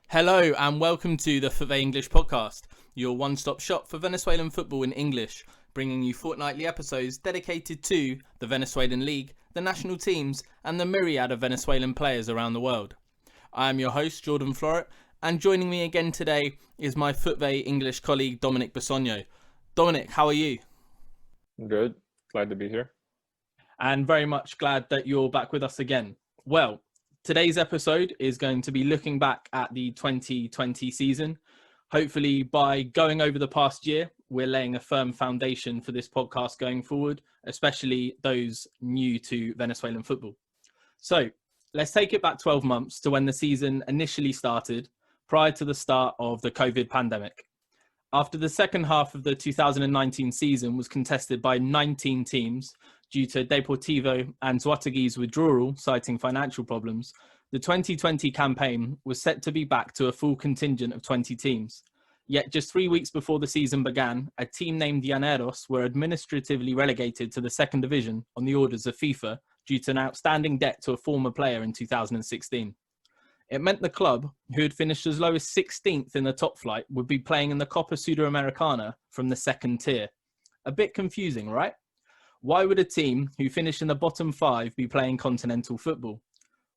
Hello and welcome to the FUTVE English podcast, your one-stop shop for Venezuelan football in English, bringing you fortnightly episodes dedicated to the Venezuelan League, the national teams and the myriad of Venezuelan players around the world. I am your host, Jordan Floret, and joining me again today is my FUTVE English colleague, Dominic Basogno. Dominic, how are you? Good. Glad to be here. And very much glad that you're back with us again. Well, today's episode is going to be looking back at the 2020 season. Hopefully, by going over the past year, we're laying a firm foundation for this podcast going forward, especially those new to Venezuelan football. So let's take it back 12 months to when the season initially started, prior to the start of the COVID pandemic. After the second half of the 2019 season was contested by 19 teams due to Deportivo and Zuategui's withdrawal, citing financial problems, the 2020 campaign was set to be back to a full contingent of 20 teams. Yet just 3 weeks before the season began, a team named Llaneros were administratively relegated to the second division on the orders of FIFA due to an outstanding debt to a former player in 2016. It meant the club, who had finished as low as 16th in the top flight, would be playing in the Copa Sudamericana from the second tier. A bit confusing, right? Why would a team who finished in the bottom five be playing continental football?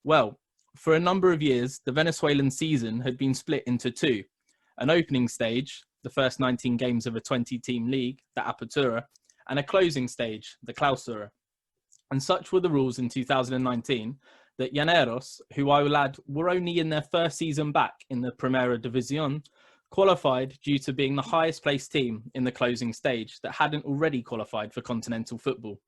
Well, for a number of years, the Venezuelan season had been split into two. An opening stage, the first 19 games of a 20-team league, the Apertura, and a closing stage, the Clausura. And such were the rules in 2019 that Llaneros, who I will add were only in their first season back in the Primera División, qualified due to being the highest placed team in the closing stage that hadn't already qualified for continental football.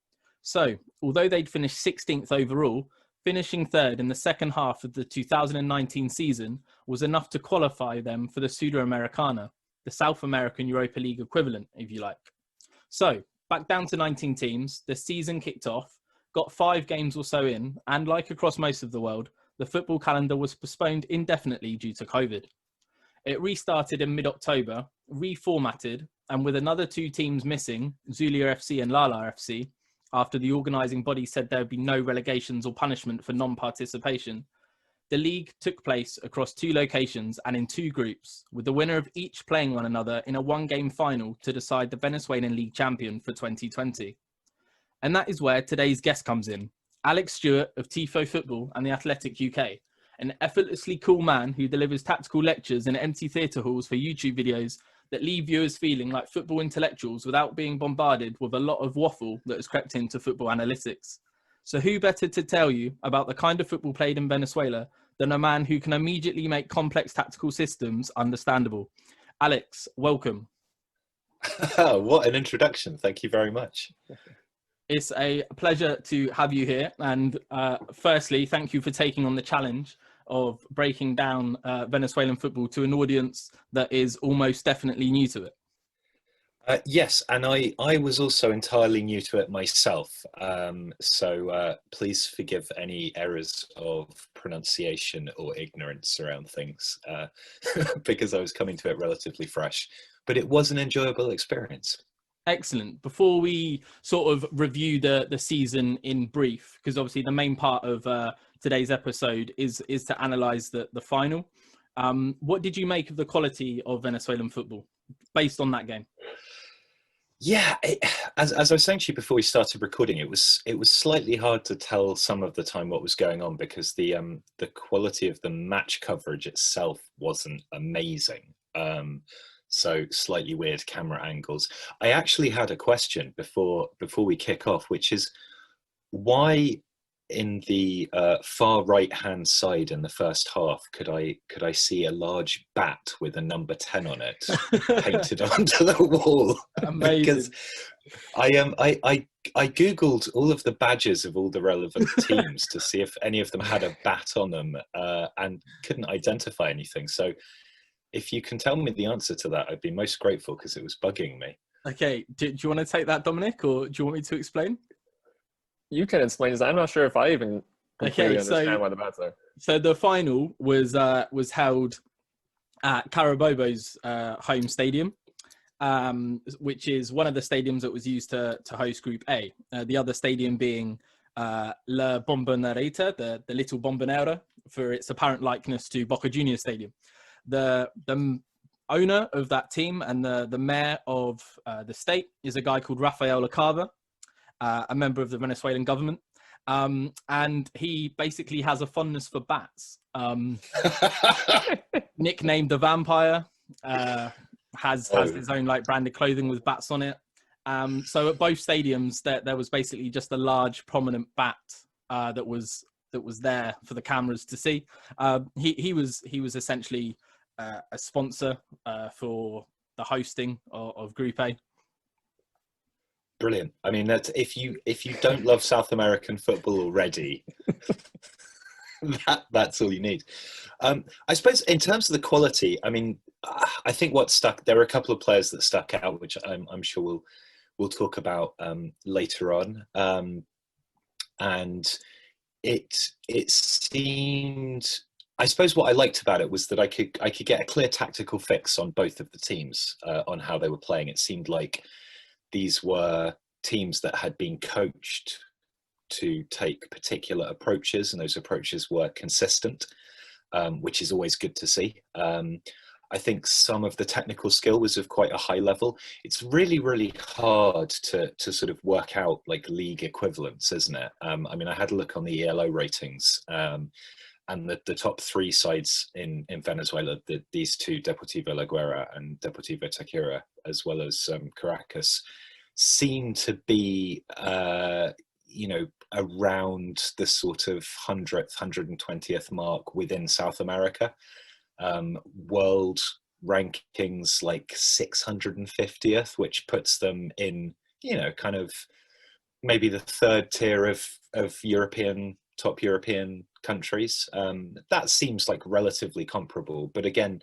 So, although they'd finished 16th overall, finishing third in the second half of the 2019 season was enough to qualify them for the Sudamericana, the South American Europa League equivalent, if you like. So, back down to 19 teams, the season kicked off, got 5 games or so in, and like across most of the world, the football calendar was postponed indefinitely due to COVID. It restarted in mid-October, reformatted, and with another 2 teams missing, Zulia FC and Lala FC, after the organising body said there would be no relegations or punishment for non-participation, the league took place across 2 locations and in 2 groups, with the winner of each playing one another in a 1-game final to decide the Venezuelan League champion for 2020. And that is where today's guest comes in, Alex Stewart of Tifo Football and the Athletic UK, an effortlessly cool man who delivers tactical lectures in empty theatre halls for YouTube videos that leave viewers feeling like football intellectuals without being bombarded with a lot of waffle that has crept into football analytics. So who better to tell you about the kind of football played in Venezuela than a man who can immediately make complex tactical systems understandable? Alex, welcome. What an introduction. Thank you very much. It's a pleasure to have you here. And firstly, thank you for taking on the challenge of breaking down Venezuelan football to an audience that is almost definitely new to it. Yes, and I was also entirely new to it myself. So please forgive any errors of pronunciation or ignorance around things because I was coming to it relatively fresh. But it was an enjoyable experience. Excellent. Before we sort of review the season in brief, because obviously the main part of today's episode is to analyse the final. What did you make of the quality of Venezuelan football based on that game? Yeah, as I was saying to you before we started recording, it was slightly hard to tell some of the time what was going on because the quality of the match coverage itself wasn't amazing. So slightly weird camera angles. I actually had a question before we kick off, which is why in the far right hand side in the first half could I see a large bat with a number 10 on it painted onto the wall? Amazing. Because I googled all of the badges of all the relevant teams to see if any of them had a bat on them and couldn't identify anything. So if you can tell me the answer to that, I'd be most grateful because it was bugging me. Okay, do you want to take that, Dominic, or do you want me to explain? You can explain this. I'm not sure if I even completely understand why the bats are. So the final was held at Carabobo's home stadium, which is one of the stadiums that was used to host Group A. The other stadium being La Bombonera, the Little Bombonera, for its apparent likeness to Boca Juniors Stadium. The owner of that team and the mayor of the state is a guy called Rafael Lacava, a member of the Venezuelan government. And he basically has a fondness for bats. Nicknamed the Vampire, has his own like branded clothing with bats on it. So at both stadiums, there was basically just a large prominent bat that was there for the cameras to see. He was essentially a sponsor for the hosting of Group A. Brilliant. I mean, that's if you don't love South American football already, that's all you need. I suppose in terms of the quality, I mean, I think there are a couple of players that stuck out, which I'm sure we'll talk about later on. And it seemed, I suppose what I liked about it was that I could get a clear tactical fix on both of the teams on how they were playing. It seemed like these were teams that had been coached to take particular approaches, and those approaches were consistent, which is always good to see. I think some of the technical skill was of quite a high level. It's really, really hard to sort of work out like league equivalents, isn't it? I mean, I had a look on the ELO ratings, and the top three sides in Venezuela, these two, Deportivo La Guaira and Deportivo Tachira, as well as Caracas, seem to be, around the sort of 100th, 120th mark within South America. World rankings like 650th, which puts them in, kind of maybe the third tier of top European countries. That seems like relatively comparable, but again,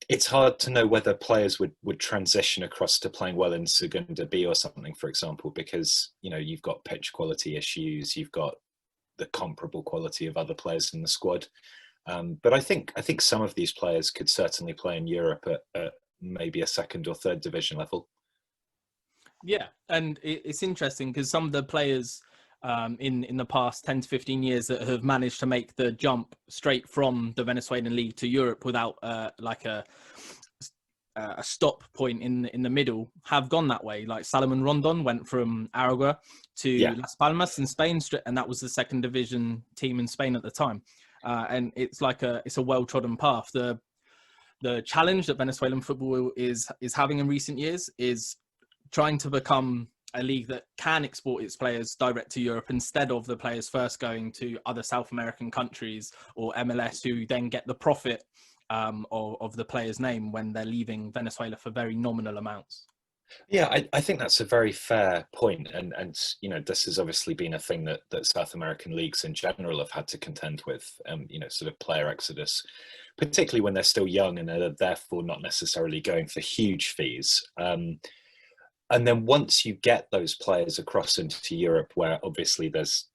it's hard to know whether players would transition across to playing well in Segunda B or something, for example, because you've got pitch quality issues, you've got the comparable quality of other players in the squad. But I think some of these players could certainly play in Europe at maybe a second or third division level. Yeah, and it's interesting because some of the players in the past 10 to 15 years that have managed to make the jump straight from the Venezuelan league to Europe without like a stop point in the middle have gone that way. Like Salomon Rondon went from Aragua to Las Palmas in Spain, and that was the second division team in Spain at the time. And it's like it's a well-trodden path. The challenge that Venezuelan football is having in recent years is trying to become a league that can export its players direct to Europe instead of the players first going to other South American countries or MLS, who then get the profit of the player's name when they're leaving Venezuela for very nominal amounts. Yeah, I think that's a very fair point. And this has obviously been a thing that South American leagues in general have had to contend with, sort of player exodus, particularly when they're still young and they're therefore not necessarily going for huge fees. And then once you get those players across into Europe, where obviously there's,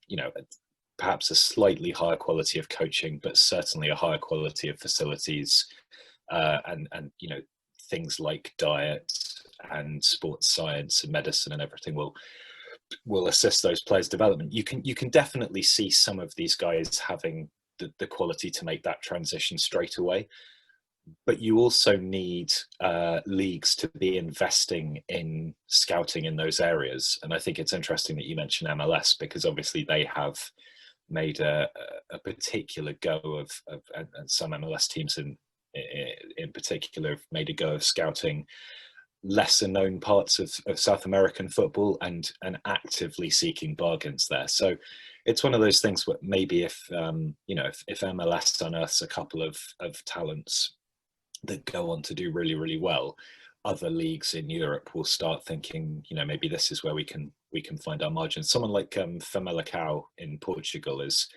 perhaps a slightly higher quality of coaching, but certainly a higher quality of facilities, and things like diet and sports science and medicine and everything will assist those players' development. You can definitely see some of these guys having the quality to make that transition straight away. But you also need leagues to be investing in scouting in those areas. And I think it's interesting that you mentioned MLS, because obviously they have made a particular go of and some MLS teams in particular have made a go of scouting lesser known parts of South American football and actively seeking bargains there. So it's one of those things where maybe if MLS unearths a couple of talents that go on to do really, really well, other leagues in Europe will start thinking, maybe this is where we can find our margins. Someone like Famalicão in Portugal is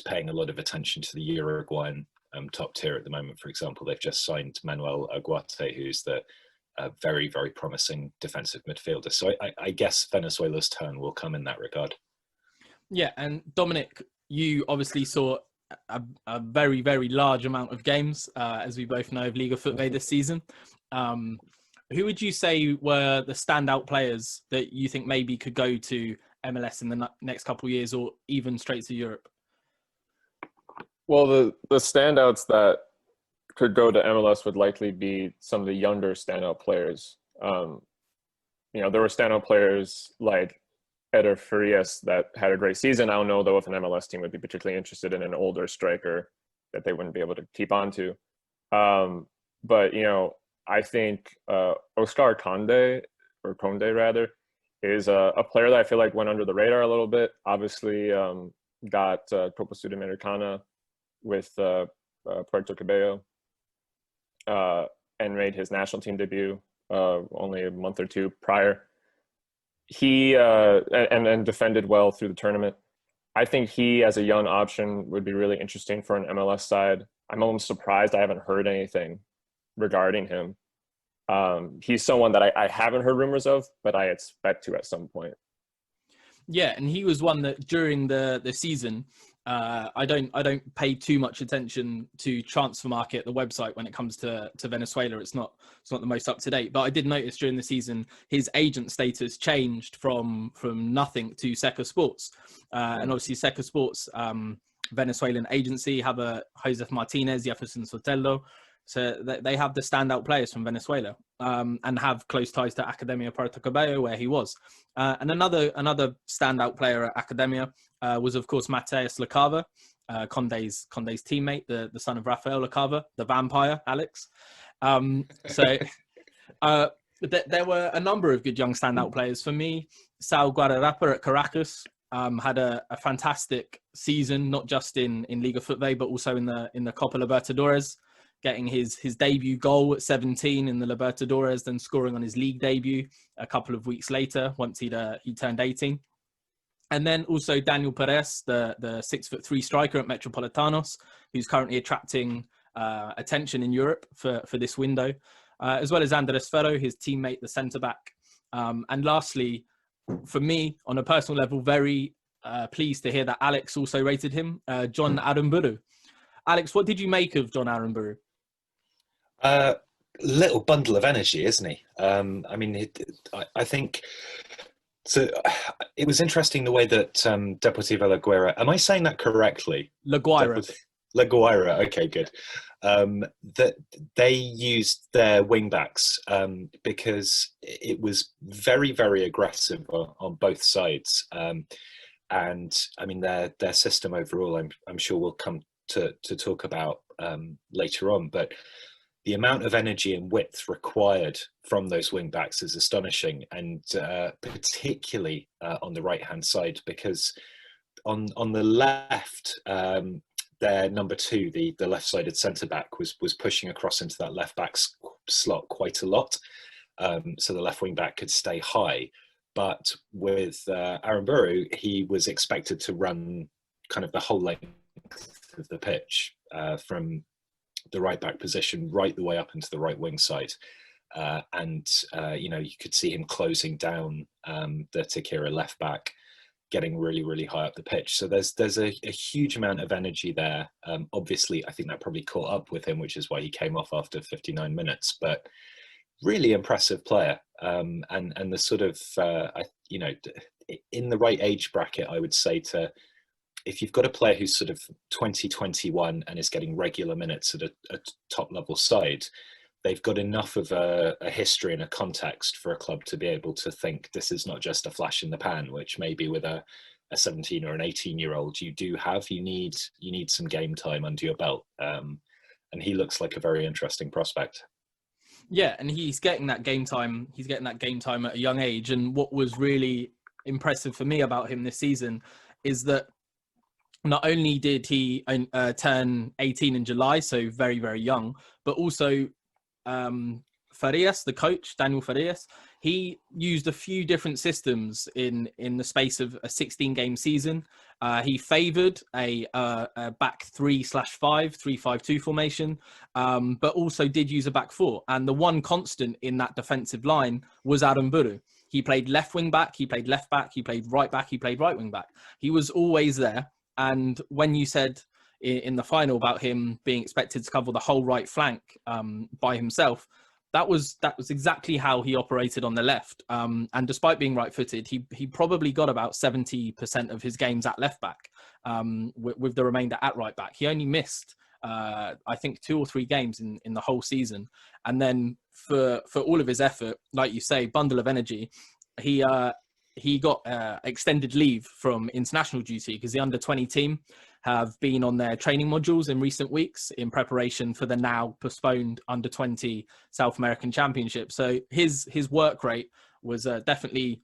paying a lot of attention to the Uruguayan top tier at the moment. For example, they've just signed Manuel Aguate, who's the very, very promising defensive midfielder. So I guess Venezuela's turn will come in that regard. Yeah, and Dominic, you obviously saw a very, very large amount of games, as we both know, of Liga FUTVE this season. Who would you say were the standout players that you think maybe could go to MLS in the next couple of years, or even straight to Europe? Well, the standouts that could go to MLS would likely be some of the younger standout players. You know, there were standout players like heir that had a great season. I don't know, though, if an MLS team would be particularly interested in an older striker that they wouldn't be able to keep on to. But, you know, I think Oscar Conde, or Conde rather, is a player that I feel like went under the radar a little bit. Obviously, got Copa Sudamericana with Puerto Cabello and made his national team debut only a month or two prior. He and defended well through the tournament. I think he, as a young option, would be really interesting for an MLS side. I'm almost surprised I haven't heard anything regarding him. He's someone that I haven't heard rumors of, but I expect to at some point. Yeah, and he was one that during the season, I don't pay too much attention to transfer market, the website, when it comes to Venezuela. It's not the most up to date. But I did notice during the season his agent status changed from nothing to Seca Sports, and obviously Seca Sports, Venezuelan agency, have a Josef Martinez, Jefferson Sotelo. So they have the standout players from Venezuela, and have close ties to Academia Puerto Cabello, where he was. And another standout player at Academia was, of course, Mateus Lacava, Conde's teammate, the son of Rafael Lacava, the vampire, Alex. There were a number of good young standout players. For me, Sal Guadarrapa at Caracas had a fantastic season, not just in Liga FUTVE, but also in the Copa Libertadores, getting his debut goal at 17 in the Libertadores, then scoring on his league debut a couple of weeks later once he turned 18. And then also Daniel Perez, the 6'3" striker at Metropolitanos, who's currently attracting attention in Europe for this window, as well as Andres Ferro, his teammate, the centre-back. And lastly, for me, on a personal level, very pleased to hear that Alex also rated him, Jon Aramburu. Alex, what did you make of Jon Aramburu? Little bundle of energy, isn't he? I mean, I think so. It was interesting the way that Deportivo La Guaira. Am I saying that correctly? La Guaira. La Guaira. Okay, good. That they used their wingbacks because it was very, very aggressive on both sides. And I mean, their system overall, I'm sure we'll come to talk about later on, but the amount of energy and width required from those wing backs is astonishing, and particularly on the right hand side, because on the left, their number two, the left-sided centre back, was pushing across into that left back slot quite a lot, so the left wing back could stay high. But with Aramburu, he was expected to run kind of the whole length of the pitch, from the right back position right the way up into the right wing side, and you could see him closing down the Tachira left back, getting really, really high up the pitch. So there's a huge amount of energy there. Obviously, I think that probably caught up with him, which is why he came off after 59 minutes. But really impressive player, and the sort of in the right age bracket, I would say, to if you've got a player who's sort of 2021 and is getting regular minutes at a top level side, they've got enough of a history and a context for a club to be able to think this is not just a flash in the pan, which maybe with a 17 or an 18-year-old you do have. You need some game time under your belt, and he looks like a very interesting prospect. Yeah, and he's getting that game time. He's getting that game time at a young age. And what was really impressive for me about him this season is that not only did he turn 18 in July, so very, very young, but also Farias, the coach, Daniel Farias, he used a few different systems in the space of a 16-game season. He favoured a back 3/5, 3-5-2 formation, but also did use a back four. And the one constant in that defensive line was Aramburu. He played left wing back, he played left back, he played right back, he played right wing back. He was always there. And when you said in the final about him being expected to cover the whole right flank by himself, that was exactly how he operated on the left. And despite being right-footed, he probably got about 70% of his games at left back, with the remainder at right back. He only missed I think 2 or 3 games in the whole season. And then for all of his effort, like you say, bundle of energy, he got extended leave from international duty because the under-20 team have been on their training modules in recent weeks in preparation for the now postponed under-20 South American Championship. So his work rate was definitely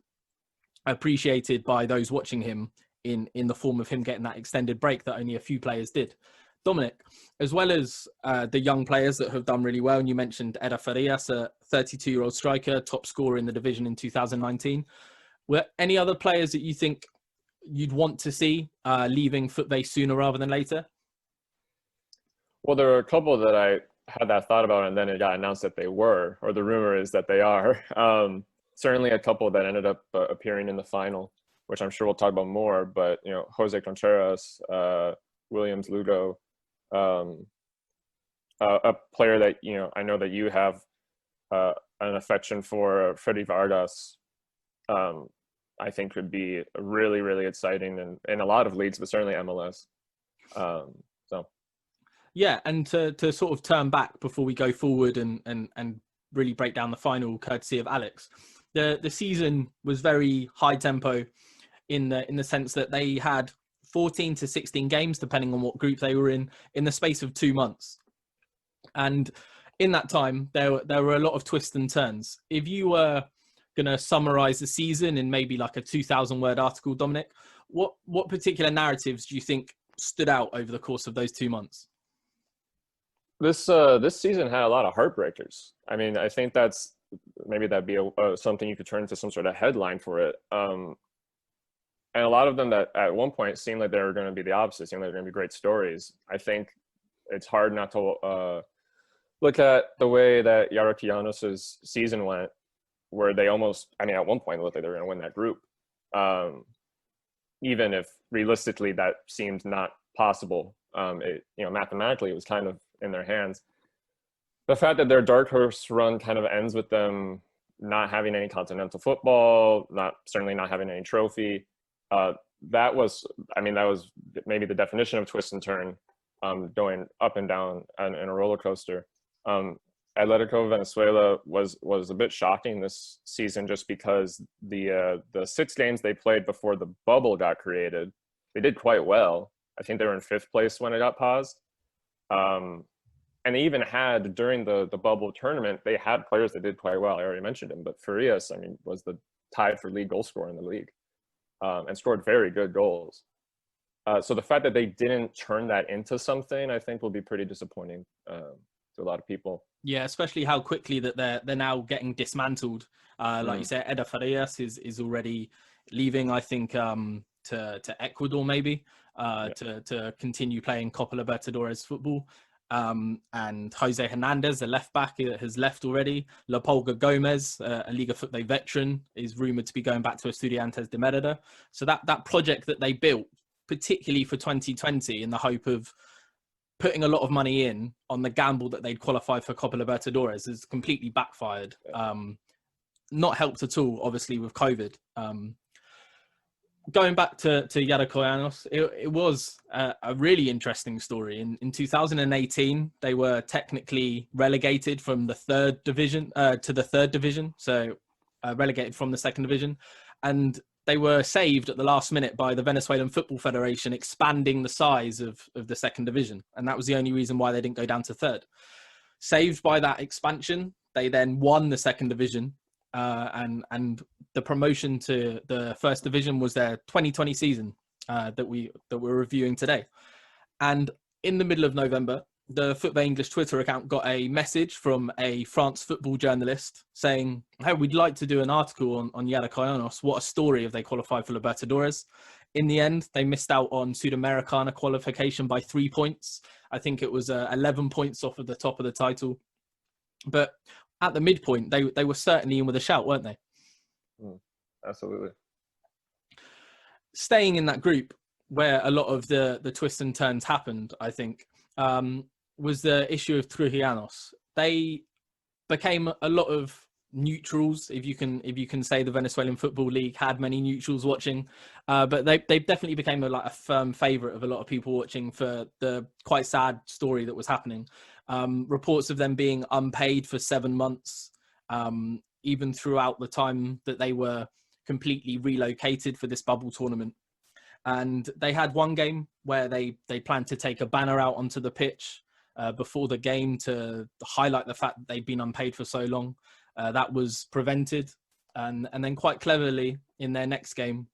appreciated by those watching him in the form of him getting that extended break that only a few players did. Dominic, as well as the young players that have done really well, and you mentioned Eder Farias, a 32-year-old striker, top scorer in the division in 2019, were any other players that you think you'd want to see leaving FUTVE sooner rather than later? Well, there are a couple that I had that thought about, and then it got announced that they were, or the rumor is that they are. Certainly a couple that ended up appearing in the final, which I'm sure we'll talk about more, but, you know, Jose Contreras, Williams Lugo, a player that, you know, I know that you have an affection for, Freddie Vargas, I think could be really, really exciting in a lot of leagues, but certainly MLS. So. Yeah, and to sort of turn back before we go forward and really break down the final, courtesy of Alex, the season was very high tempo in the sense that they had 14 to 16 games, depending on what group they were in the space of 2 months. And in that time, there were a lot of twists and turns. If you were going to summarize the season in maybe like a 2,000-word article, Dominic, what particular narratives do you think stood out over the course of those 2 months? This season had a lot of heartbreakers. I mean, I think that'd be something you could turn into some sort of headline for it. And a lot of them that at one point seemed like they were going to be the opposite, seemed like they're going to be great stories. I think it's hard not to look at the way that Yarakianos' season went, where they almost, I mean, at one point it looked like they were going to win that group. Even if realistically that seemed not possible, mathematically it was kind of in their hands. The fact that their dark horse run kind of ends with them not having any continental football, certainly not having any trophy. That was maybe the definition of twist and turn, going up and down in a roller coaster. Atletico Venezuela was a bit shocking this season just because the 6 games they played before the bubble got created, they did quite well. I think they were in 5th place when it got paused. And they even had, during the bubble tournament, they had players that did quite well. I already mentioned him, but Farias, I mean, was tied for league goal scorer in the league, and scored very good goals. So the fact that they didn't turn that into something, I think will be pretty disappointing to a lot of people. Yeah, especially how quickly that they're now getting dismantled. Like you said, Eder Farias is already leaving, I think, to Ecuador maybe, to continue playing Copa Libertadores football. And Jose Hernandez, the left back, has left already. Leopoldo Gomez, a Liga FUTVE veteran, is rumoured to be going back to Estudiantes de Mérida. So that project that they built, particularly for 2020, in the hope of putting a lot of money in on the gamble that they'd qualify for Copa Libertadores, has completely backfired. Not helped at all, obviously, with COVID. Going back to Yaracoyanos, it was a really interesting story. In 2018, they were technically relegated from the 3rd division to the 3rd division, so relegated from the 2nd division. And they were saved at the last minute by the Venezuelan Football Federation expanding the size of the 2nd division. And that was the only reason why they didn't go down to 3rd. Saved by that expansion, they then won the 2nd division. And the promotion to the 1st division was their 2020 season that we're reviewing today. And in the middle of November, the FUTVE English Twitter account got a message from a France football journalist saying, hey, we'd like to do an article on Yaracoyanos. What a story if they qualified for Libertadores. In the end, they missed out on Sudamericana qualification by 3 points. I think it was 11 points off of the top of the title. But at the midpoint, they were certainly in with a shout, weren't they? Absolutely. Staying in that group where a lot of the twists and turns happened, I think, was the issue of Trujillanos. They became a lot of neutrals, if you can say the Venezuelan Football League had many neutrals watching, but they definitely became a firm favourite of a lot of people watching for the quite sad story that was happening. Reports of them being unpaid for 7 months, even throughout the time that they were completely relocated for this bubble tournament. And they had one game where they planned to take a banner out onto the pitch before the game to highlight the fact that they'd been unpaid for so long. That was prevented. And then quite cleverly in their next game,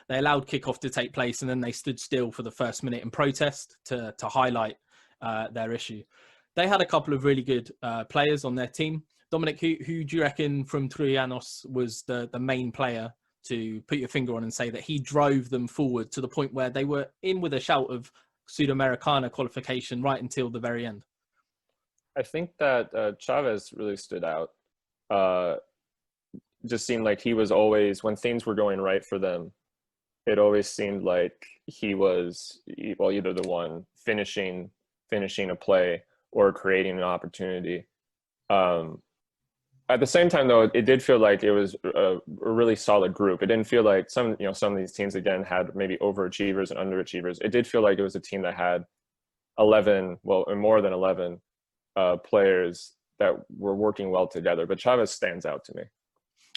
they allowed kickoff to take place, and then they stood still for the first minute in protest to highlight their issue. They had a couple of really good players on their team. Dominic, who do you reckon from Trullanos was the main player to put your finger on and say that he drove them forward to the point where they were in with a shout of Sudamericana qualification right until the very end? I think that Chavez really stood out. Just seemed like he was always, when things were going right for them, it always seemed like he was, well, either the one finishing a play or creating an opportunity. At the same time, though, it did feel like it was a really solid group. It didn't feel like some of these teams, again, had maybe overachievers and underachievers. It did feel like it was a team that had 11, well, or more than 11 players that were working well together. But Chavez stands out to me.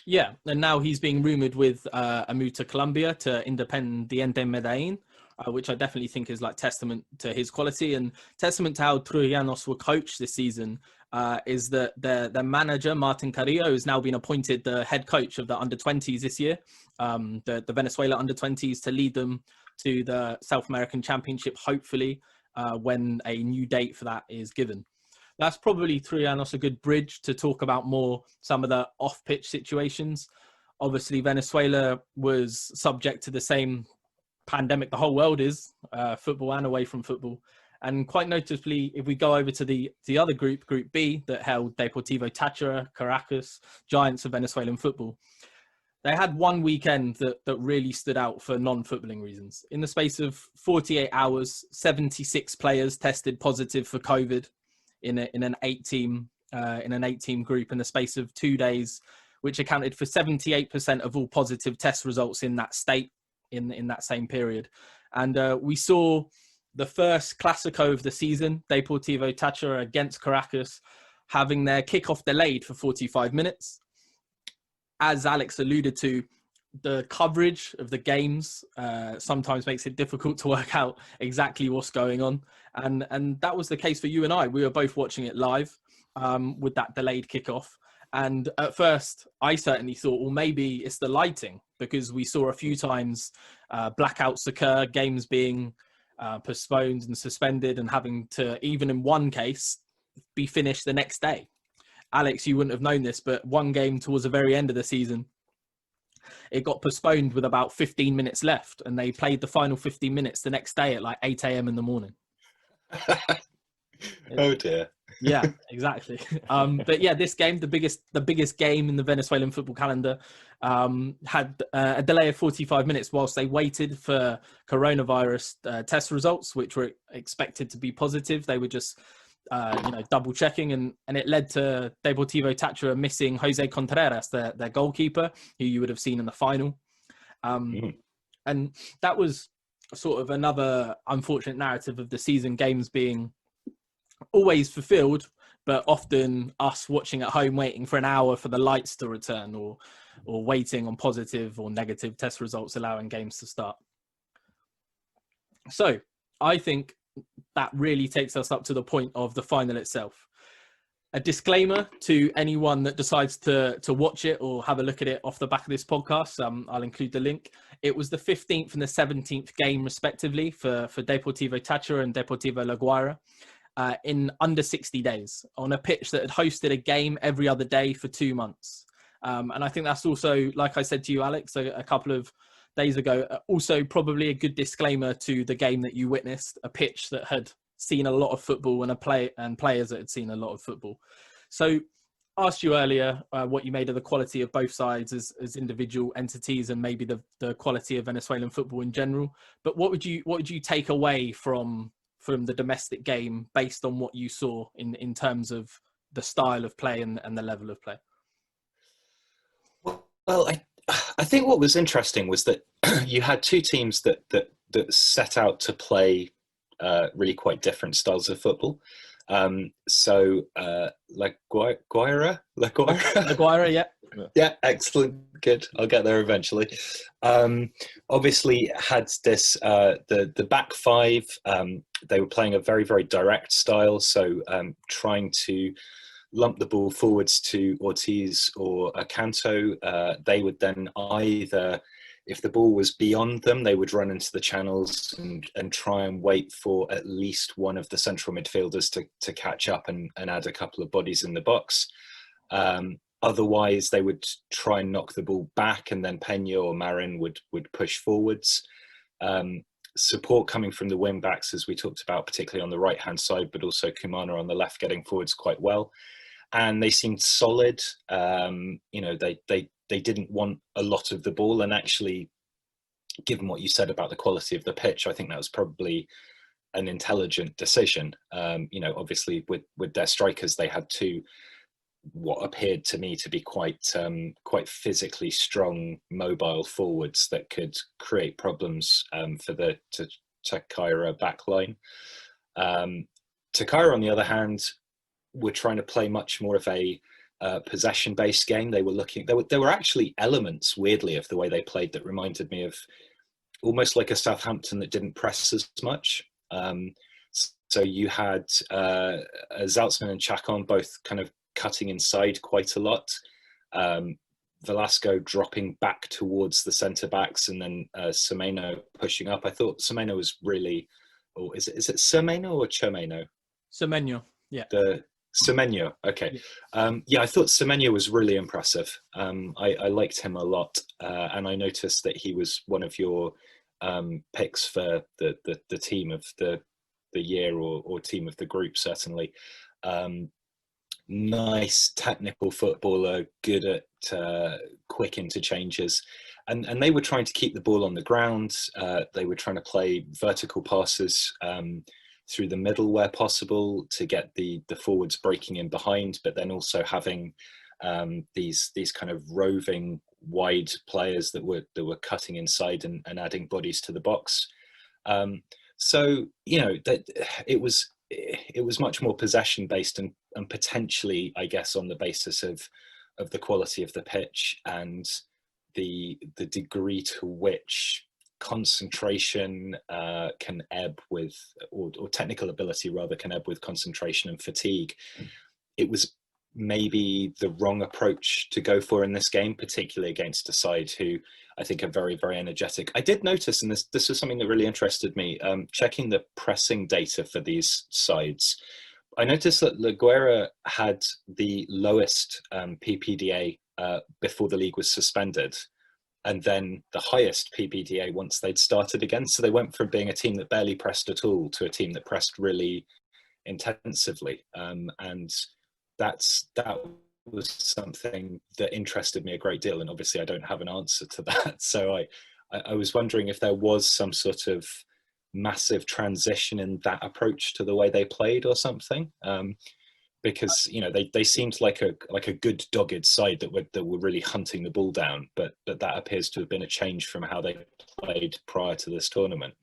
Yeah, and now he's being rumoured with a move to Colombia, to Independiente Medellin, which I definitely think is like testament to his quality and testament to how Trullanos were coached this season. Is that their manager, Martin Carrillo, has now been appointed the head coach of the under-20s this year, the Venezuela under-20s, to lead them to the South American Championship, hopefully, when a new date for that is given. That's probably Trullanos a good bridge to talk about more some of the off-pitch situations. Obviously, Venezuela was subject to the same pandemic the whole world is, football and away from football. And quite noticeably, if we go over to the other group, Group B, that held Deportivo Tachira, Caracas, giants of Venezuelan football, they had one weekend that really stood out for non-footballing reasons. In the space of 48 hours, 76 players tested positive for COVID in an 8-team group in the space of 2 days, which accounted for 78% of all positive test results in that state in that same period. And we saw the first Clásico of the season, Deportivo Tachira against Caracas, having their kickoff delayed for 45 minutes. As Alex alluded to, the coverage of the games sometimes makes it difficult to work out exactly what's going on. And that was the case for you and I. We were both watching it live with that delayed kickoff. And at first, I certainly thought, well, maybe it's the lighting, because we saw a few times blackouts occur, games being postponed and suspended, and having to, even in one case, be finished the next day. Alex, you wouldn't have known this, but one game towards the very end of the season, it got postponed with about 15 minutes left, and they played the final 15 minutes the next day at like 8 a.m. in the morning. Oh dear. Yeah, exactly. But yeah, this game, the biggest game in the Venezuelan football calendar, had a delay of 45 minutes whilst they waited for coronavirus test results, which were expected to be positive. They were just double checking, and it led to Deportivo Tachira missing Jose Contreras, their goalkeeper, who you would have seen in the final. And that was sort of another unfortunate narrative of the season, games being always fulfilled, but often us watching at home waiting for an hour for the lights to return, or waiting on positive or negative test results allowing games to start. So I think that really takes us up to the point of the final itself. A disclaimer to anyone that decides to watch it or have a look at it off the back of this podcast. I'll include the link. It was the 15th and the 17th game, respectively, for Deportivo Tachira and Deportivo La Guaira, in under 60 days on a pitch that had hosted a game every other day for 2 months. And I think that's also, like I said to you, Alex, a couple of days ago, also probably a good disclaimer to the game that you witnessed, a pitch that had seen a lot of football and players that had seen a lot of football. So asked you earlier what you made of the quality of both sides as individual entities, and maybe the quality of Venezuelan football in general. But what would you take away from the domestic game based on what you saw in terms of the style of play and the level of play? Well, I think what was interesting was that you had two teams that set out to play really quite different styles of football. La Guaira, La Guaira, yeah. Yeah, excellent, good. I'll get there eventually. Obviously, had this the back five. They were playing a very, very direct style, so trying to lump the ball forwards to Ortiz or Acanto. They would then either, if the ball was beyond them, they would run into the channels and try and wait for at least one of the central midfielders to catch up and add a couple of bodies in the box. Otherwise, they would try and knock the ball back, and then Peña or Marin would push forwards. Support coming from the wing backs, as we talked about, particularly on the right-hand side, but also Kumana on the left getting forwards quite well. And they seemed solid. They didn't want a lot of the ball, and actually, given what you said about the quality of the pitch, I think that was probably an intelligent decision. Obviously with their strikers, they had two what appeared to me to be quite physically strong, mobile forwards that could create problems for the Tachira backline. Tachira, on the other hand, were trying to play much more of a possession-based game. They were looking. There were actually elements, weirdly, of the way they played that reminded me of almost like a Southampton that didn't press as much. So you had Zaltzman and Chacon both kind of cutting inside quite a lot. Velasco dropping back towards the centre backs, and then Semeno pushing up. I thought Semeno was really, or is it Semeno or Chomeno? Semeno, yeah. Semeno, okay. I thought Semeno was really impressive. I liked him a lot, and I noticed that he was one of your picks for the team of the year or team of the group, certainly. Nice technical footballer, good at quick interchanges, and they were trying to keep the ball on the ground. They were trying to play vertical passes through the middle where possible to get the forwards breaking in behind, but then also having these kind of roving wide players that were cutting inside and adding bodies to the box. So that it was much more possession based and potentially, I guess, on the basis of the quality of the pitch and the degree to which concentration can ebb with, or technical ability rather, can ebb with concentration and fatigue. It was maybe the wrong approach to go for in this game, particularly against a side who I think are very, very energetic. I did notice, and this was something that really interested me, checking the pressing data for these sides. I noticed that La Guaira had the lowest PPDA before the league was suspended, and then the highest PPDA once they'd started again. So they went from being a team that barely pressed at all to a team that pressed really intensively. And that was something that interested me a great deal. And obviously I don't have an answer to that. So I was wondering if there was some sort of massive transition in that approach to the way they played or something. Because they seemed like a good dogged side that were really hunting the ball down, but that appears to have been a change from how they played prior to this tournament.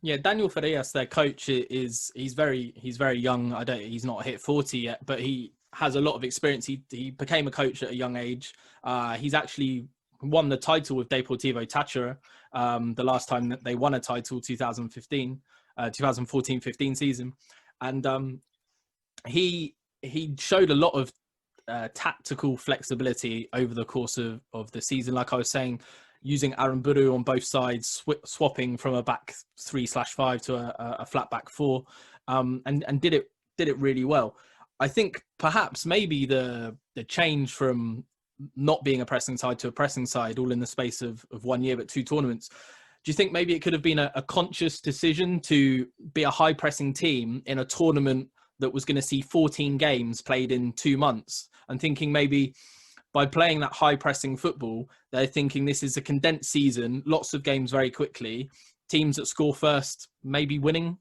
Yeah, Daniel Farias, their coach, he's very young. He's not hit 40 yet, but he has a lot of experience. He became a coach at a young age. He's actually won the title with Deportivo Tachira the last time that they won a title, 2014-15 season, and he showed a lot of tactical flexibility over the course of the season. Like I was saying, using Aramburu on both sides, swapping from a back 3/5 to a flat back 4, and did it really well. I think perhaps maybe the change from not being a pressing side to a pressing side, all in the space of 1 year, but 2 tournaments. Do you think maybe it could have been a conscious decision to be a high pressing team in a tournament that was going to see 14 games played in 2 months, and thinking maybe by playing that high pressing football, they're thinking this is a condensed season, lots of games very quickly, teams that score first, maybe winning?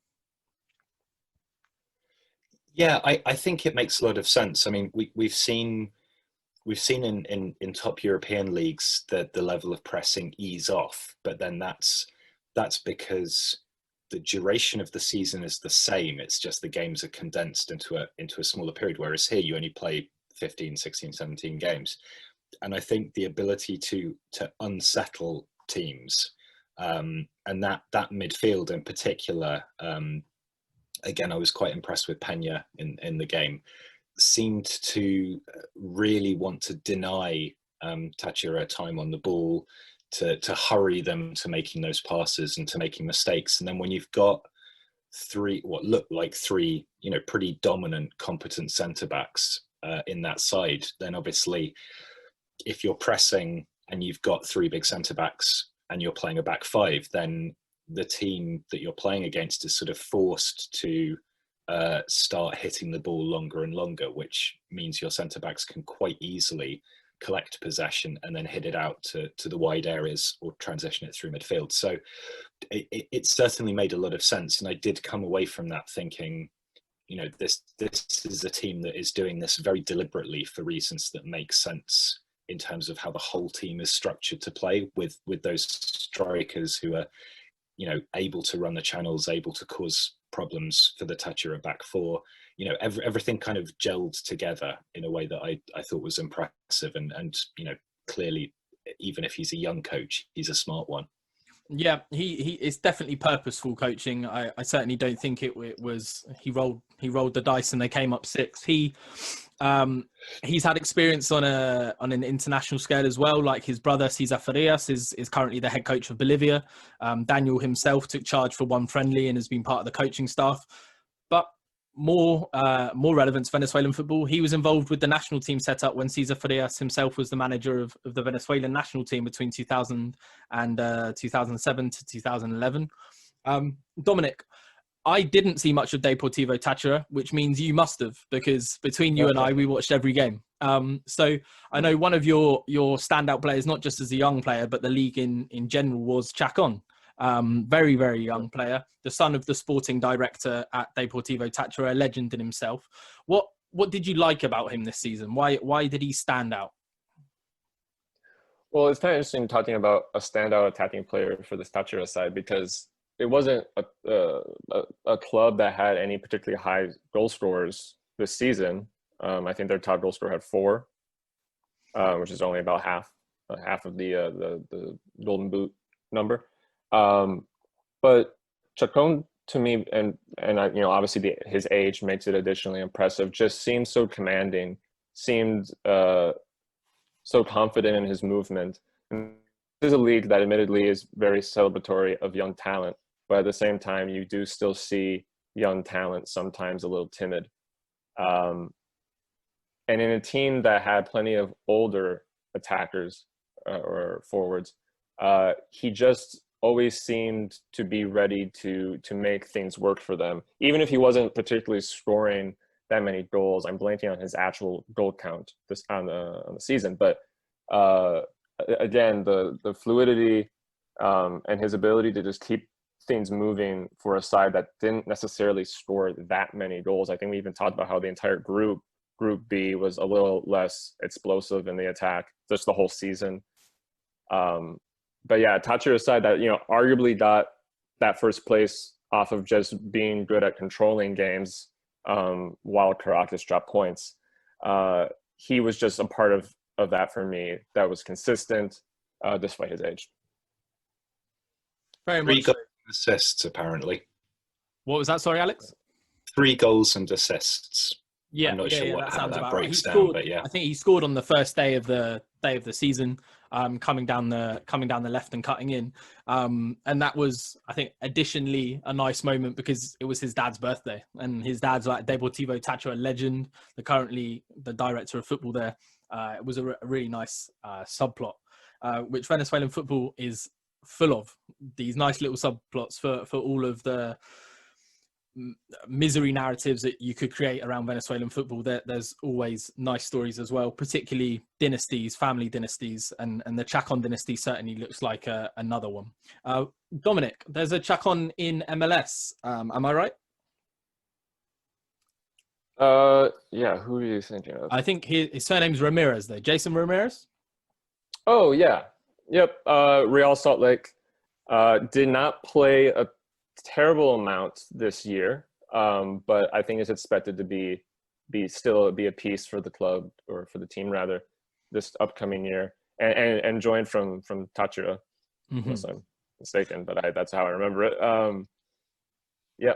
Yeah, I think it makes a lot of sense. I mean, we've seen we've seen in top European leagues that the level of pressing ease off, but then that's because the duration of the season is the same. It's just the games are condensed into a smaller period, whereas here you only play 15, 16, 17 games. And I think the ability to unsettle teams, and that midfield in particular, again, I was quite impressed with Pena in the game, seemed to really want to deny Tachira time on the ball, to hurry them to making those passes and to making mistakes. And then when you've got what looked like three, pretty dominant, competent centre-backs in that side, then obviously if you're pressing and you've got three big centre-backs and you're playing a back five, then the team that you're playing against is sort of forced to start hitting the ball longer and longer, which means your centre-backs can quite easily collect possession and then hit it out to the wide areas or transition it through midfield. So it certainly made a lot of sense. And I did come away from that thinking, this is a team that is doing this very deliberately for reasons that make sense in terms of how the whole team is structured to play, with those strikers who are, able to run the channels, able to cause problems for the Tachira back four. Everything kind of gelled together in a way that I thought was impressive, and clearly, even if he's a young coach, he's a smart one. Yeah, he is definitely purposeful coaching. I certainly don't think it was he rolled the dice and they came up 6. He's had experience on an international scale as well. Like his brother Cesar Farias is currently the head coach of Bolivia. Daniel himself took charge for one friendly and has been part of the coaching staff. But more relevant to Venezuelan football, he was involved with the national team setup when Cesar Farias himself was the manager of the Venezuelan national team between 2000 and 2007 to 2011. Dominic, I didn't see much of Deportivo Tachira, which means you must have, because between you and I, we watched every game. So I know one of your standout players, not just as a young player, but the league in general, was Chacon. Very, very young player, the son of the sporting director at Deportivo Tachira, a legend in himself. What did you like about him this season? Why did he stand out? Well, it's kind of interesting talking about a standout attacking player for this Tachira side, because it wasn't a club that had any particularly high goal scorers this season. I think their top goal scorer had 4, which is only about half of the Golden Boot number. But Chacon, to me, and obviously his age makes it additionally impressive, just seemed so commanding, seemed so confident in his movement. And this is a league that admittedly is very celebratory of young talent, but at the same time, you do still see young talent sometimes a little timid. And in a team that had plenty of older attackers or forwards, he just always seemed to be ready to make things work for them, even if he wasn't particularly scoring that many goals. I'm blanking on his actual goal count on the season, but again, the fluidity and his ability to just keep things moving for a side that didn't necessarily score that many goals. I think we even talked about how the entire Group B was a little less explosive in the attack just the whole season. But yeah, Tachira's side that, arguably got that first place off of just being good at controlling games while Caracas dropped points. He was just a part of that for me that was consistent despite his age. Very 3 much. goals and assists, apparently. What was that? Sorry, Alex? 3 goals and assists. Yeah, I'm not sure how that breaks down, scored, but yeah. I think he scored on the first day of the season, coming down the left and cutting in, and that was, I think, additionally a nice moment because it was his dad's birthday, and his dad's like Deportivo Tachira legend, currently the director of football there. It was a really nice subplot, which Venezuelan football is full of, these nice little subplots for all of the misery narratives that you could create around Venezuelan football. There's always nice stories as well, particularly dynasties, family dynasties, and the Chacon dynasty certainly looks like another one. Dominic, there's a Chacon in MLS. Am I right? Yeah, who are you thinking of? I think his surname's Ramirez, though. Jason Ramirez? Oh, yeah. Yep. Real Salt Lake did not play a terrible amount this year, but I think is expected to be a piece for the club, or for the team rather, this upcoming year, and joined from Tachira, unless I'm mistaken, but that's how I remember it. Yeah.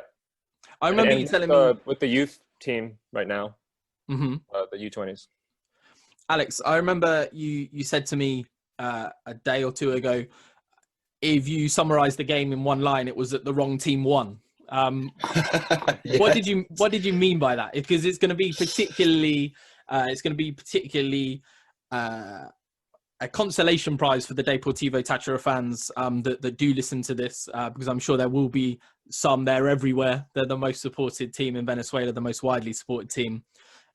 I remember and you telling me with the youth team right now, Mhm. The U20s. Alex, I remember you said to me a day or two ago, if you summarize the game in one line, it was that the wrong team won. Yeah. What did you mean by that? Because it's going to be particularly a consolation prize for the Deportivo Tachira fans that do listen to this, because I'm sure there will be some. They're everywhere. They're the most supported team in Venezuela, the most widely supported team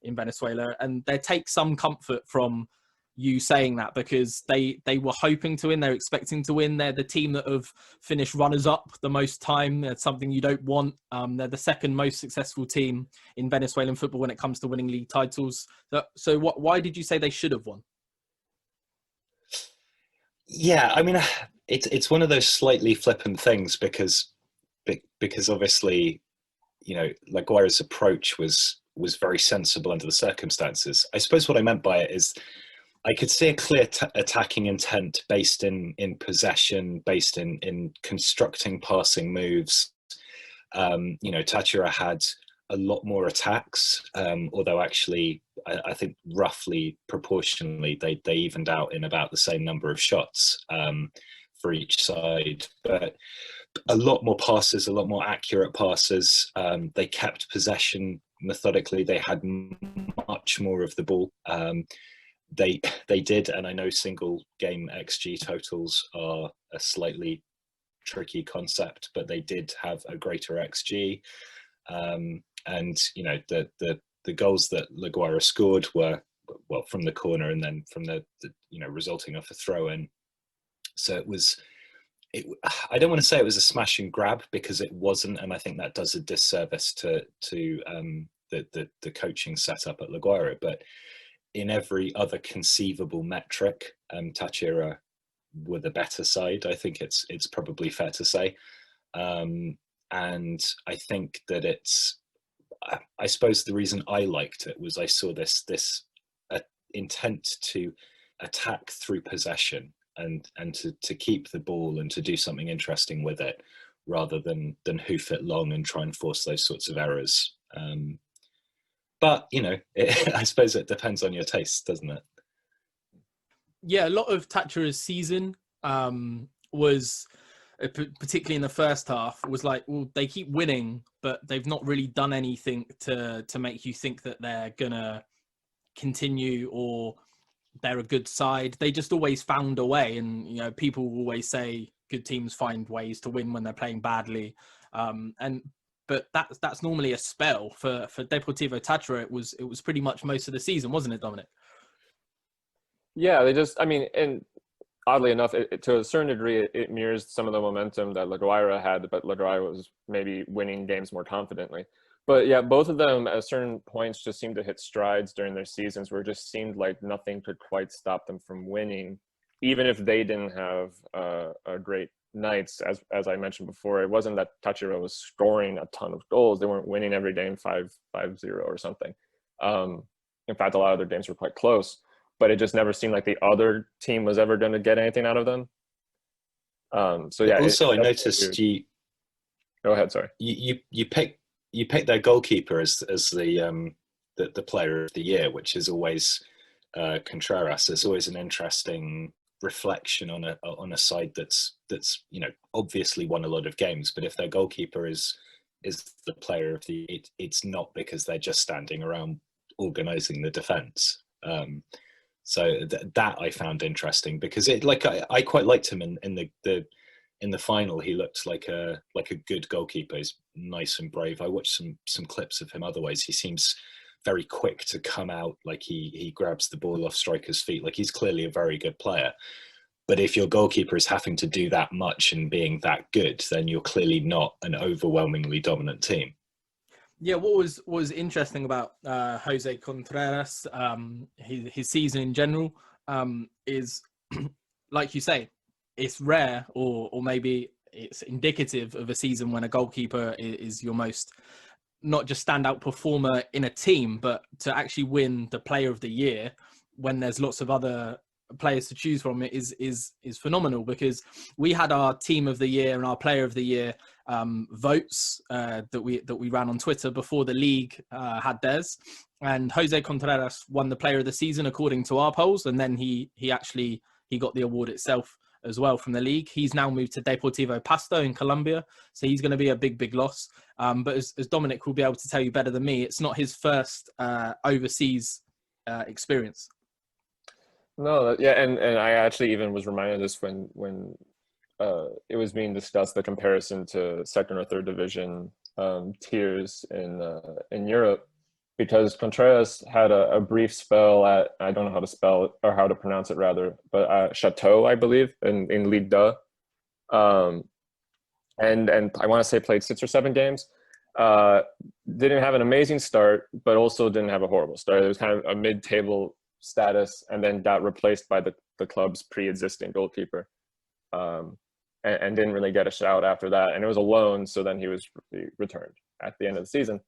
in Venezuela, and they take some comfort from you saying that, because they were hoping to win, they're expecting to win. They're the team that have finished runners-up the most time. That's something you don't want. They're the second most successful team in Venezuelan football when it comes to winning league titles. So why did you say they should have won? Yeah, I mean, it's one of those slightly flippant things because obviously, you know, La Guaira's approach was very sensible under the circumstances. I suppose what I meant by it is I could see a clear attacking intent based in possession, based in constructing passing moves. You know, Tachira had a lot more attacks, although actually I think roughly proportionally they evened out in about the same number of shots for each side. But a lot more passes, a lot more accurate passes. They kept possession methodically. They had much more of the ball. They did, and I know single game XG totals are a slightly tricky concept, but they did have a greater XG. And you know, the goals that La Guaira scored were, well, from the corner and then from the you know, resulting off a throw in. So I don't want to say it was a smash and grab, because it wasn't, and I think that does a disservice to the coaching setup at La Guaira. But in every other conceivable metric, Tachira were the better side. I think it's probably fair to say, and I think that I suppose the reason I liked it was I saw this intent to attack through possession and to keep the ball and to do something interesting with it, rather than hoof it long and try and force those sorts of errors. But you know, I suppose it depends on your taste, doesn't it? Yeah, a lot of Tachira's season was, particularly in the first half, was like, well, they keep winning, but they've not really done anything to make you think that they're gonna continue or they're a good side. They just always found a way, and you know, people always say good teams find ways to win when they're playing badly. But that's normally a spell. For Deportivo Tachira, it was pretty much most of the season, wasn't it, Dominic? Yeah, they just, I mean, and oddly enough, to a certain degree, it mirrors some of the momentum that La Guaira had, but La Guaira was maybe winning games more confidently. But yeah, both of them at certain points just seemed to hit strides during their seasons where it just seemed like nothing could quite stop them from winning, even if they didn't have a great nights. As I mentioned before, it wasn't that Tachira was scoring a ton of goals. They weren't winning every game 5-0 or something. In fact, a lot of their games were quite close, but it just never seemed like the other team was ever going to get anything out of them. So yeah. Also, I noticed you. Go ahead. Sorry. You picked their goalkeeper as the player of the year, which is always Contreras. It's always an interesting reflection on a side that's you know, obviously won a lot of games, but if their goalkeeper is the player of the, it's not because they're just standing around organizing the defense. So that I found interesting, because it, like, I quite liked him in the final. He looked like a good goalkeeper. He's nice and brave. I watched some clips of him. Otherwise, he seems very quick to come out. Like he grabs the ball off strikers' feet. Like, he's clearly a very good player. But if your goalkeeper is having to do that much and being that good, then you're clearly not an overwhelmingly dominant team. Yeah, what was interesting about Jose Contreras, his season in general, is like you say, it's rare, or maybe it's indicative of a season when a goalkeeper is your most not just standout performer in a team, but to actually win the Player of the Year when there's lots of other players to choose from is phenomenal, because we had our Team of the Year and our Player of the Year votes that we ran on Twitter before the league had theirs, and Jose Contreras won the Player of the Season according to our polls, and then he got the award itself as well from the league. He's now moved to Deportivo Pasto in Colombia, so he's going to be a big loss. But as Dominic will be able to tell you better than me, it's not his first overseas experience. No, yeah, and I actually even was reminded of this when it was being discussed, the comparison to second or third division tiers in Europe, because Contreras had a brief spell at, I don't know how to spell it or how to pronounce it rather, but Chateau, I believe, in Ligue 2. And I want to say played 6 or 7 games. Didn't have an amazing start, but also didn't have a horrible start. It was kind of a mid-table status, and then got replaced by the club's pre-existing goalkeeper, and didn't really get a shout after that. And it was a loan, so then he was returned at the end of the season.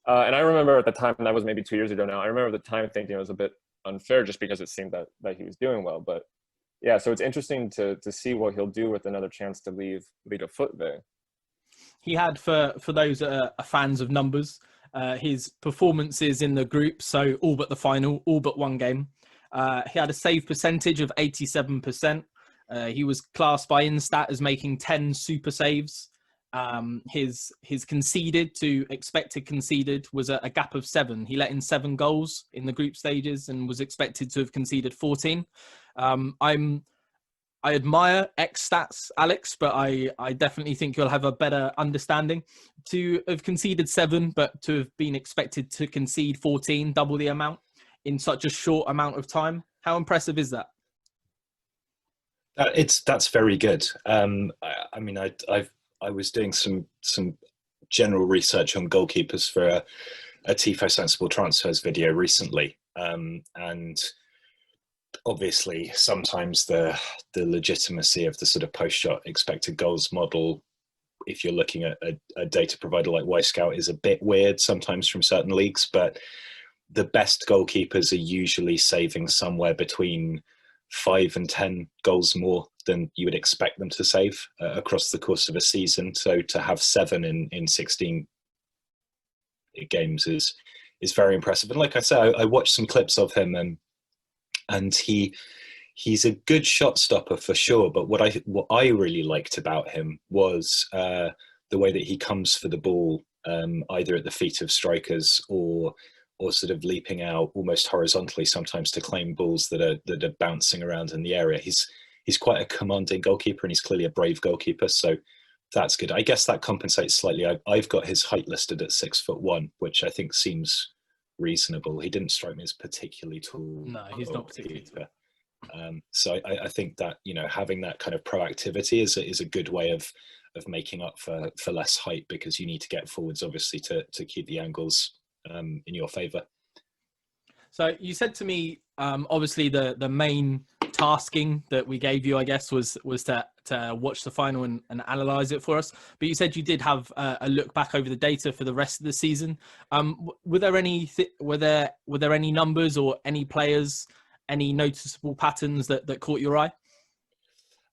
And I remember at the time, and that was maybe 2 years ago now, I remember at the time thinking it was a bit unfair just because it seemed that he was doing well. But yeah, so it's interesting to see what he'll do with another chance to leave Liga FUTVE. He had, for those that are fans of numbers, his performances in the group, so all but the final, all but one game. He had a save percentage of 87%. He was classed by Instat as making 10 super saves. His conceded to expected conceded was a gap of 7. He let in 7 goals in the group stages and was expected to have conceded 14. I admire X stats, Alex, but I definitely think you'll have a better understanding. To have conceded 7, but to have been expected to concede 14, double the amount in such a short amount of time. How impressive is that? That's very good. I mean, I was doing some general research on goalkeepers for a Tifo Sensible Transfers video recently, and obviously sometimes the legitimacy of the sort of post-shot expected goals model, if you're looking at a data provider like Scout, is a bit weird sometimes from certain leagues, but the best goalkeepers are usually saving somewhere between 5 and 10 goals more than you would expect them to save across the course of a season. So to have 7 in 16 games is very impressive. And like I said, I watched some clips of him, and he's a good shot stopper for sure. But what I really liked about him was the way that he comes for the ball, either at the feet of strikers or sort of leaping out almost horizontally sometimes to claim balls that are bouncing around in the area. He's quite a commanding goalkeeper, and he's clearly a brave goalkeeper. So that's good. I guess that compensates slightly. I've got his height listed at 6'1", which I think seems reasonable. He didn't strike me as particularly tall. No, he's not particularly tall. So I think that, you know, having that kind of proactivity is a good way of making up for less height, because you need to get forwards obviously to keep the angles in your favour. So you said to me, obviously the main tasking that we gave you, I guess, was to watch the final and analyse it for us. But you said you did have a look back over the data for the rest of the season. Were there any numbers or any players, any noticeable patterns that caught your eye?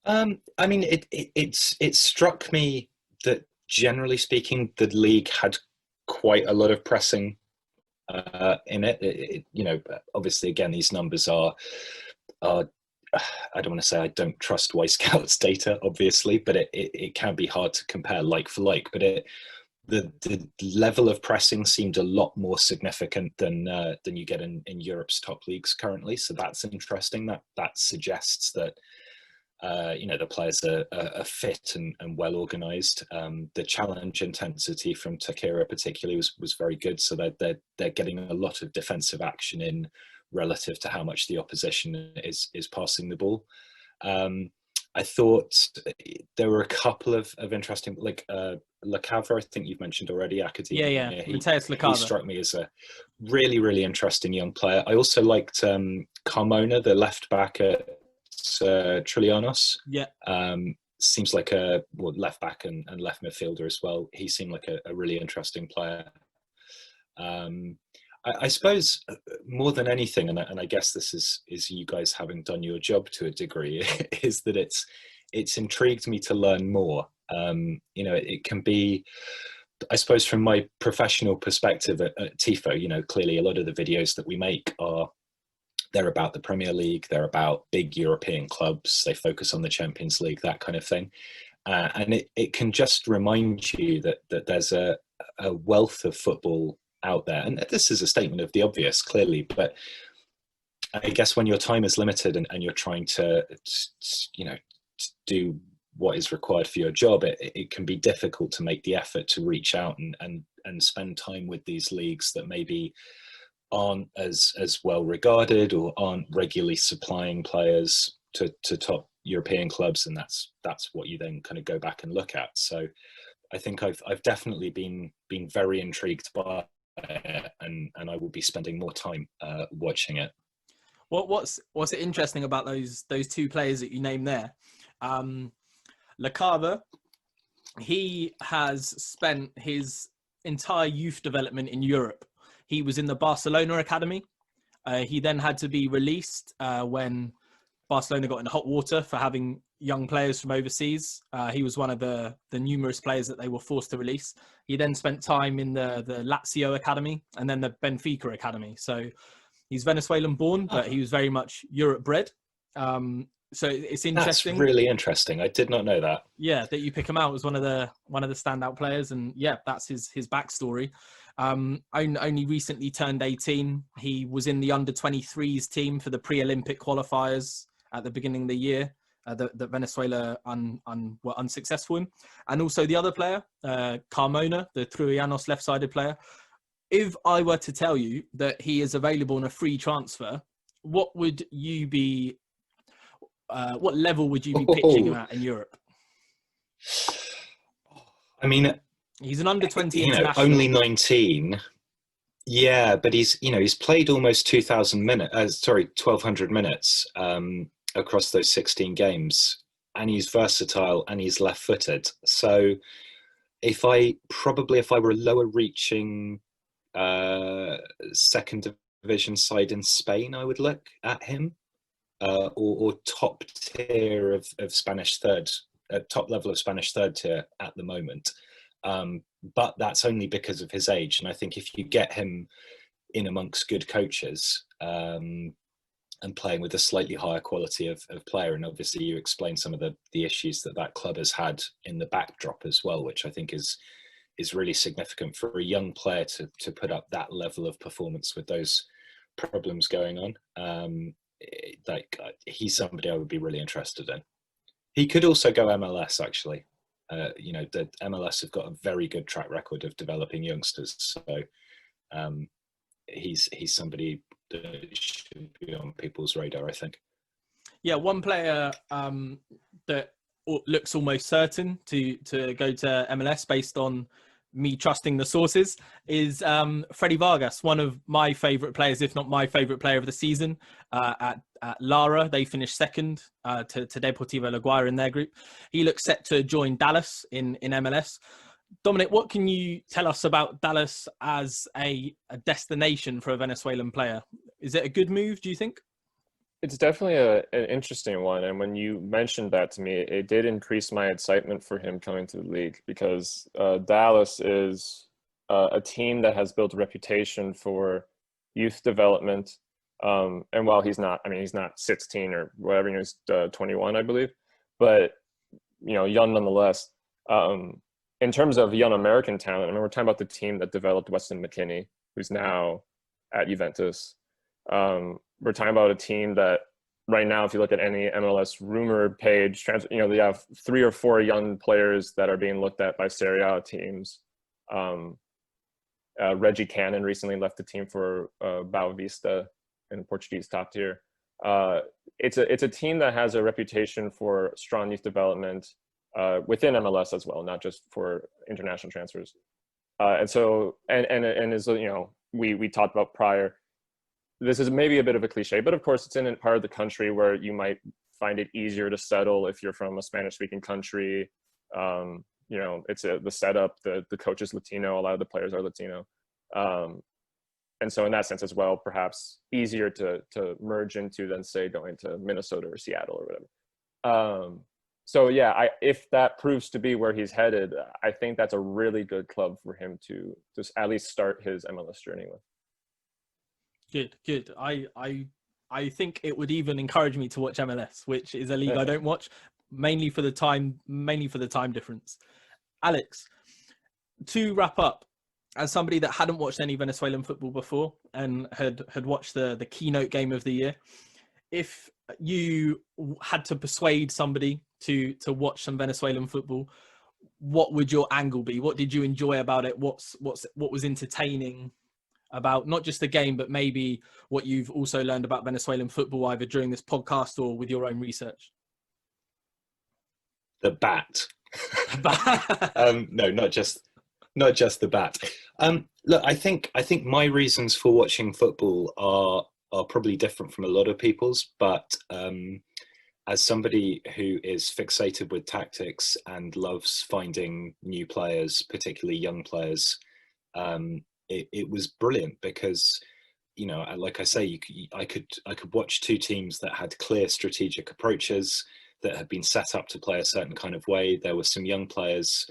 I mean, it struck me that generally speaking, the league had quite a lot of pressing in it. You know, obviously, again, these numbers are I don't want to say I don't trust Scout's data, obviously, but it can be hard to compare like for like. But the level of pressing seemed a lot more significant than you get in Europe's top leagues currently. So that's interesting. That suggests that you know, the players are fit and well organised. The challenge intensity from Tachira particularly was very good. So they're getting a lot of defensive action in relative to how much the opposition is passing the ball. I thought there were a couple of interesting, like Lacava, I think you've mentioned already, Academia. Yeah. Mateus Lacava. He struck me as a really, really interesting young player. I also liked Carmona, the left back at Trillanos. Yeah. Seems like a left back and left midfielder as well. He seemed like a really interesting player. I suppose more than anything, and I guess this is you guys having done your job to a degree, is that it's intrigued me to learn more. It can be, I suppose, from my professional perspective at Tifo, clearly a lot of the videos that we make they're about the Premier League, they're about big European clubs, they focus on the Champions League, that kind of thing. And it can just remind you that there's a wealth of football out there. And this is a statement of the obvious, clearly, but I guess when your time is limited and you're trying to do what is required for your job, it can be difficult to make the effort to reach out and spend time with these leagues that maybe aren't as well regarded or aren't regularly supplying players to top European clubs, and that's what you then kind of go back and look at. So I think I've definitely been very intrigued by it, and I will be spending more time watching it. What's it interesting about those two players that you named there? Lacava, he has spent his entire youth development in Europe. He was in the Barcelona academy. He then had to be released when Barcelona got in hot water for having young players from overseas. He was one of the numerous players that they were forced to release. He then spent time in the Lazio academy and then the Benfica academy. So he's Venezuelan born, but he was very much Europe bred. So it's interesting. That's really interesting. I did not know that. Yeah, that you pick him out as one of the standout players, and yeah, that's his backstory. Only recently turned 18. He was in the under-23s team for the pre-Olympic qualifiers at the beginning of the year that Venezuela were unsuccessful in. And also the other player, Carmona, the Trullanos left-sided player. If I were to tell you that he is available on a free transfer, what would you be? What level would you be pitching him at in Europe? I mean, he's an under-20 international. Only 19. Yeah, but he's played almost 1,200 minutes across those 16 games, and he's versatile and he's left-footed. So if I were a lower reaching second division side in Spain, I would look at him. Or top tier of Spanish third, top level of Spanish third tier at the moment. But that's only because of his age. And I think if you get him in amongst good coaches and playing with a slightly higher quality of player, and obviously you explain some of the issues that club has had in the backdrop as well, which I think is really significant for a young player to put up that level of performance with those problems going on. He's somebody I would be really interested in. He could also go MLS, actually. The MLS have got a very good track record of developing youngsters, so he's somebody that should be on people's radar, I think. Yeah, one player that looks almost certain to go to MLS based on me trusting the sources is Freddie Vargas, one of my favourite players, if not my favourite player of the season. At Lara, they finished second to Deportivo La Guaira in their group. He looks set to join Dallas in MLS. Dominic, what can you tell us about Dallas as a destination for a Venezuelan player? Is it a good move, do you think? It's definitely an interesting one. And when you mentioned that to me, it did increase my excitement for him coming to the league, because Dallas is a team that has built a reputation for youth development. And while he's not 16 or whatever, he's 21, I believe, but, young nonetheless. In terms of young American talent, I mean, we're talking about the team that developed Weston McKennie, who's now at Juventus. We're talking about a team that right now, if you look at any MLS rumor page, they have 3 or 4 young players that are being looked at by Serie A teams. Reggie Cannon recently left the team for Boa Vista in the Portuguese top tier. it's a team that has a reputation for strong youth development within MLS as well, not just for international transfers. And so, and as we talked about prior, this is maybe a bit of a cliche, but of course it's in a part of the country where you might find it easier to settle if you're from a Spanish-speaking country. It's the setup, the coach is Latino, a lot of the players are Latino. And so in that sense as well, perhaps easier to merge into than, say, going to Minnesota or Seattle or whatever. So yeah, if that proves to be where he's headed, I think that's a really good club for him to just at least start his MLS journey with. Good. I think it would even encourage me to watch MLS, which is a league I don't watch, mainly for the time difference. Alex, to wrap up, as somebody that hadn't watched any Venezuelan football before and had watched the keynote game of the year, if you had to persuade somebody to watch some Venezuelan football, what would your angle be? What did you enjoy about it? What was entertaining about not just the game, but maybe what you've also learned about Venezuelan football, either during this podcast or with your own research? The bat. No, not just the bat. Look, I think my reasons for watching football are probably different from a lot of people's, but as somebody who is fixated with tactics and loves finding new players, particularly young players, it was brilliant because, like I say, I could watch two teams that had clear strategic approaches, that had been set up to play a certain kind of way. There were some young players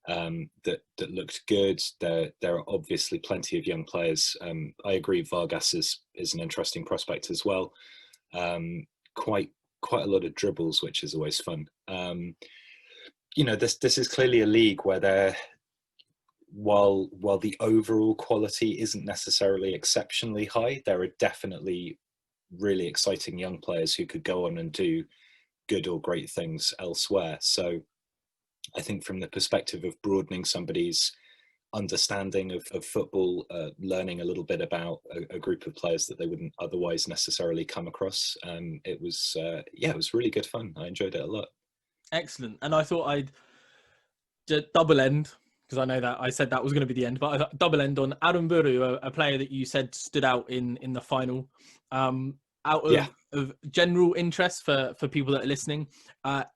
that looked good. There are obviously plenty of young players. I agree, Vargas is an interesting prospect as well. Quite a lot of dribbles, which is always fun. This is clearly a league where while the overall quality isn't necessarily exceptionally high, there are definitely really exciting young players who could go on and do good or great things elsewhere. So I think from the perspective of broadening somebody's understanding of football, learning a little bit about a group of players that they wouldn't otherwise necessarily come across, it was really good fun. I enjoyed it a lot. Excellent. And I thought I'd double end, because I know that I said that was going to be the end, but I thought double end on Aramburu, a player that you said stood out in the final. Out of general interest for people that are listening, a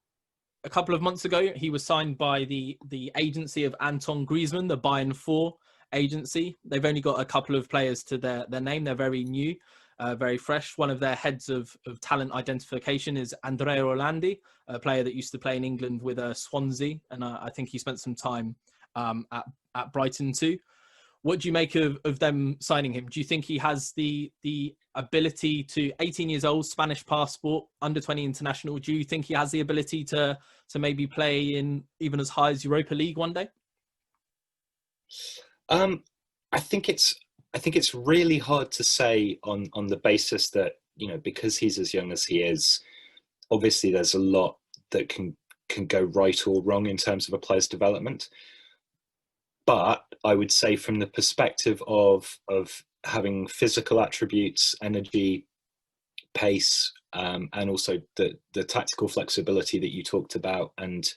couple of months ago, he was signed by the agency of Anton Griezmann, the Bayern 4 agency. They've only got a couple of players to their name. They're very new, very fresh. One of their heads of talent identification is Andrea Orlandi, a player that used to play in England with Swansea, and I think he spent some time at Brighton too. What do you make of them signing him? Do you think he has the ability to, 18 years old, Spanish passport, under 20 international, do you think he has the ability to maybe play in even as high as Europa League one day? I think it's really hard to say on the basis that, because he's as young as he is, obviously there's a lot that can go right or wrong in terms of a player's development. But I would say from the perspective of having physical attributes, energy, pace, and also the tactical flexibility that you talked about, and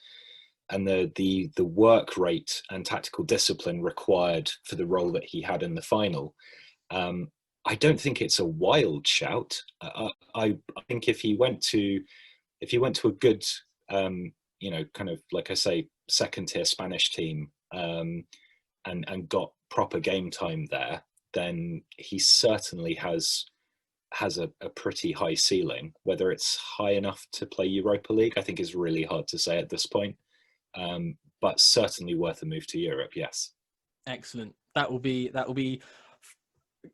the work rate and tactical discipline required for the role that he had in the final, I don't think it's a wild shout. I think if he went to a good, kind of, like I say, second tier Spanish team, and got proper game time there, then he certainly has a pretty high ceiling. Whether it's high enough to play Europa League, I think is really hard to say at this point. But certainly worth a move to Europe, yes. Excellent. That will be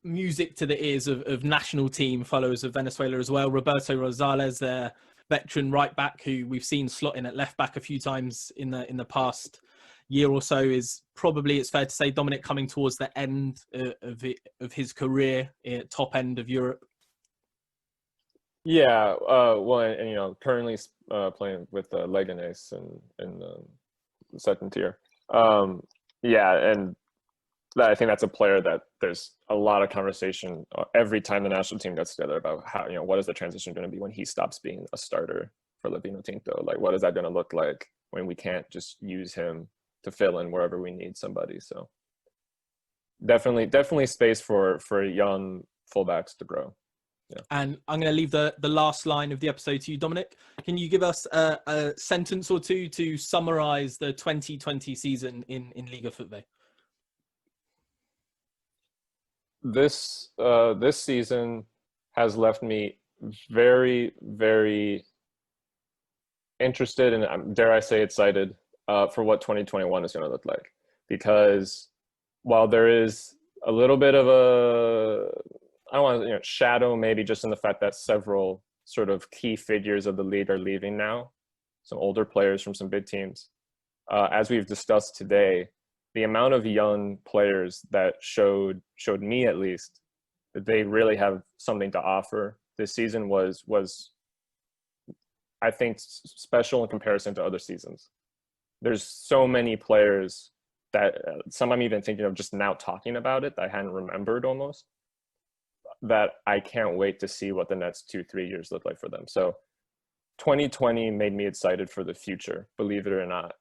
music to the ears of national team followers of Venezuela as well. Roberto Rosales, their veteran right back, who we've seen slot in at left back a few times in the past year or so, is probably, it's fair to say, Dominic, coming towards the end of his career at top end of Europe. Yeah, well, and currently playing with Leganés in the second tier. Yeah, and I think that's a player that there's a lot of conversation every time the national team gets together about how, what is the transition going to be when he stops being a starter for La Vinotinto? Like, what is that going to look like when we can't just use him to fill in wherever we need somebody? So definitely space for young fullbacks to grow. Yeah. And I'm going to leave the last line of the episode to you, Dominic. Can you give us a sentence or two to summarize the 2020 season in Liga FUTVE? This season has left me very, very interested and, dare I say, excited for what 2021 is going to look like. Because while there is a little bit of a, I don't want to shadow maybe just in the fact that several sort of key figures of the league are leaving now, some older players from some big teams. As we've discussed today, the amount of young players that showed me at least that they really have something to offer this season was I think special in comparison to other seasons. There's so many players that some I'm even thinking of just now talking about it that I hadn't remembered almost, that I can't wait to see what the next 2-3 years look like for them. So 2020 made me excited for the future, believe it or not.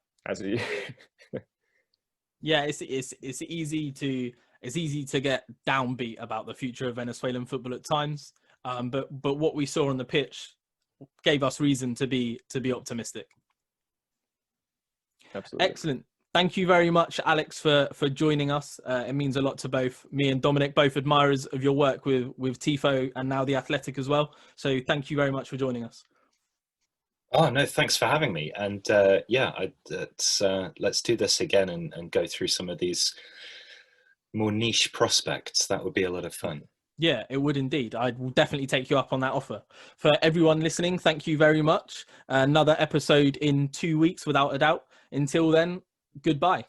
Yeah, it's easy to get downbeat about the future of Venezuelan football at times, but what we saw on the pitch gave us reason to be optimistic. Absolutely. Excellent. Thank you very much, Alex, for joining us. It means a lot to both me and Dominic, both admirers of your work with Tifo and now The Athletic as well. So thank you very much for joining us. Oh, no, thanks for having me. And let's do this again and go through some of these more niche prospects. That would be a lot of fun. Yeah, it would indeed. I will definitely take you up on that offer. For everyone listening, thank you very much. Another episode in 2 weeks, without a doubt. Until then, goodbye.